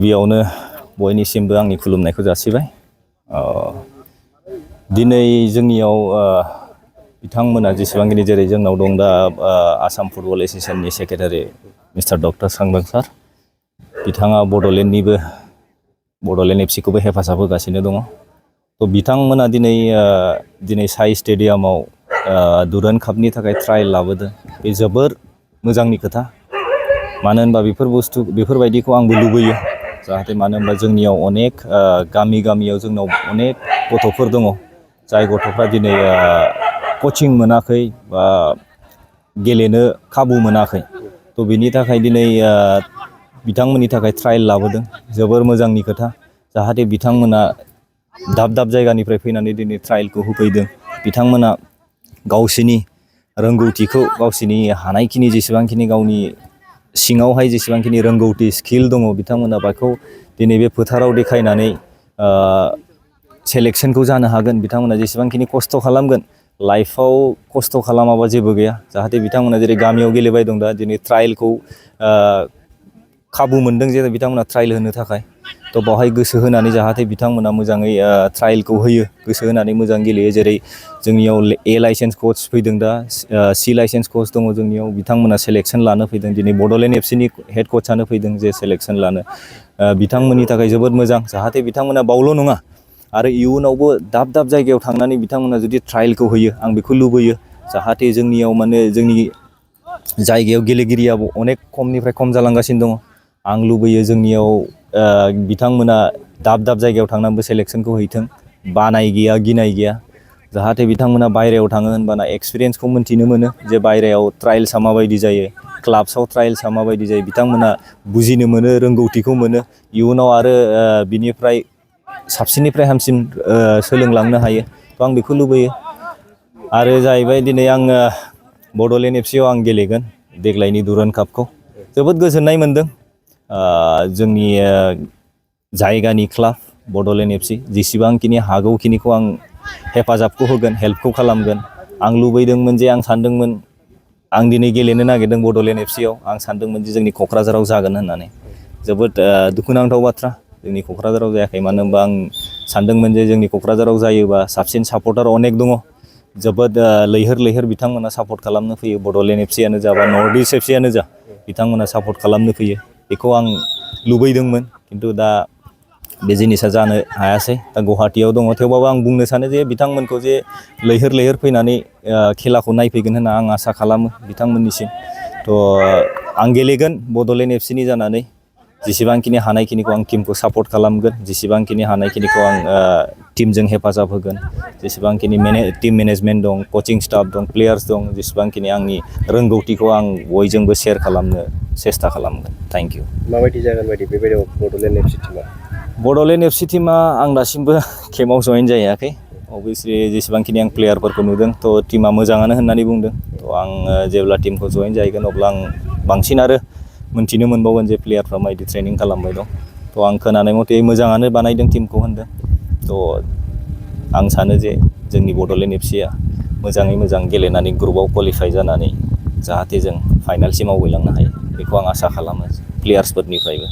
बेयावनो बयनिसिमबो आंनि खुलुमनायखौ जासिबाय। दिनै जोंनियाव बिथांमोना जेसेबांखिनि जेरै जोंनाव दं दा आसाम फुटबल एसोसिएशननि secretary mister doctor Sambon sir, बिथाङा बड'लेण्डनिबो बड'लेण्ड एफसिखौबो हेफाजाब होगासिनो दङ। तो बिथांमोना दिनै साइ स्टेडियामाव दुरान्ड कापनि थाखाय ट्रायल लाबोदों। बे जोबोर मोजांनि खोथा। मानो होनबा बेफोरबायदिखौ आंबो लुबैयो। जाहाथे मानो होनबा जोंनियाव अनेक गामियाव जोंनाव अनेक गथ'फोर दङ, जाय गथ'फ्रा दिनै कचिं मोनाखै बा गेलेनो खाबु मोनाखै। तो बिनि थाखाय दिनै बिथांमोननि थाखाय ट्रायल लाबोदों। जोबोर मोजांनि खोथा। जाहाथे बिथांमोना दाब जायगानिफ्राय फैनानै दिनै ट्रायलखौ होफैदों। बिथांमोना गावसिनि रोंगौथिखौ गावसिनि हानायखिनि जेसेबांखिनि गावनि सिङावहाय जेसेबांखिनि रोंगौथि स्किल दङ, बिथांमोना बेखौ दिनै बे फोथाराव देखायनानै सेलेक्सनखौ जानो हागोन। बिथांमोना जेसेबांखिनि खस्थ' खालामगोन, लाइफआव खस्थ' खालामाबा जेबो गैया। जाहाथे बिथांमोना जेरै गामियाव गेलेबाय दं, दा दिनै ट्रायलखौ खाबु मोनदों जे बिथांमोना ट्रायल होनो थाखाय। तो बावहाय गोसो होनानै जाहाथे बिथांमोना मोजाङै ट्रायलखौ होयो, गोसो होनानै मोजां गेलेयो। जेरै जोंनियाव ए लाइसेन्स कच फैदों, दा सि लाइसेन्स कच दङ जोंनियाव। बिथांमोना सेलेक्सन लानो फैदों। दिनै बड'लेण्ड एफसिनि हेड कचानो फैदों जे सेलेक्सन लानो। बिथांमोननि थाखाय जोबोद मोजां। जाहाथे बिथांमोना बावल' नङा, आरो इयुनावबो दाब जायगायाव थांनानै बिथांमोना जुदि ट्रायलखौ होयो, आं बेखौ लुबैयो। जाहाथे जोंनियाव माने जोंनि जायगायाव गेलेगिरियाबो अनेक खमनिफ्राय खम जालांगासिनो दङ। आं लुबैयो जोंनियाव बिथांमोना दाब जायगायाव थांनानैबो सेलेक्सनखौ हैथों। बानाय गैया, गिनाय गैया। जाहाथे बिथांमोना बायहेरायाव थाङो होनबाना एक्सपिरियेन्सखौ मोन्थिनो मोनो जे बायहेरायाव ट्रायल्सआ माबायदि जायो, क्लाब्सआव ट्रायल्सआ माबायदि जायो। बिथांमोना बुजिनो मोनो, रोंगौथिखौ मोनो। इयुनाव आरो बिनिफ्राय साबसिननिफ्राय हामसिन सोलोंलांनो हायो। तो आं बेखौ लुबैयो। आरो जाहैबाय दिनै आङो बड'लेण्ड एफसियाव आं गेलेगोन देग्लायनि दुरान्ड कापखौ। जोबोद गोजोननाय मोन्दों। जोंनि जायगानि क्लाब बड'लेण्ड एफसि जेसेबांखिनि हागौखिनिखौ आं हेफाजाबखौ होगोन, हेल्पखौ खालामगोन। आं लुबैदोंमोन जे आं सानदोंमोन आं दिनै गेलेनो नागिरदों बड'लेण्ड एफसियाव। आं सानदोंमोन जे जोंनि क'क्राझाराव जागोन होननानै। जोबोद दुखुनांथाव बाथ्रा, जोंनि क'क्राझाराव जायाखै। मानो होनबा आं सानदोंमोन जे जोंनि क'क्राझाराव जायोबा साबसिन सापर्टार अनेक दङ। जोबोद लैहोर बिथांमोना सापर्ट खालामनो फैयो। बड'लेण्ड एफसियानो जा बा नर्थ इस्ट एफसियानो जा, बिथांमोना सापर्ट खालामनो फैयो। बेखौ आं लुबैदोंमोन, खिन्थु दा बे जिनिसा जानो हायासै। दा गुवाहाटियाव दङ। थेवबाबो आं बुंनो सानो जे बिथांमोनखौ जे लैहोर फैनानै खेलाखौ नायफैगोन होनना आं आसा खालामो बिथांमोननिसिम। तो आं गेलेगोन बड'लेण्ड एफसिनि जानानै। जेसेबांखिनि हानायखिनिखौ आं टिमखौ सापर्ट खालामगोन, जेसेबांखिनि हानायखिनिखौ आं टिमजों हेफाजाब होगोन। जेसेबांखिनि टिम मेनेजमेन्ट दं, कचिं स्टाफ दं, प्लेयार्स दं, जेसेबांखिनि आंनि रोंगौथिखौ आं बयजोंबो शेयार खालामनो सेस्था खालामगोन। Thank you. माबायदि जागोन बायदि बेबायदियाव बड'लेण्ड एफसि टिमा? बड'लेण्ड एफसि टिमा आं दासिमबो केम्पआव जइन जायाखै। अभियासलि जेसेबांखिनि आं प्लेयारफोरखौ नुदों, तो टिमा मोजाङानो होननानै बुंदों। तो आं जेब्ला टिमखौ जइन जाहैगोन, अब्ला आं बांसिन आरो मोन्थिनो मोनबावगोन जे प्लेयारफ्रा माबायदि ट्रेनिं खालामबाय दं। तो आं खोनानाय मथे मोजाङानो बानायदों टिमखौ होनदों। तो आं सानो जे जोंनि बड'लेण्ड एफसिया मोजाङै मोजां गेलेनानै ग्रुपआव क्वालिफाइ जानानै जाहाथे जों फाइनालसिम आवगायलांनो हायो, बेखौ आं आसा खालामो प्लेयार्सफोरनिफ्रायबो।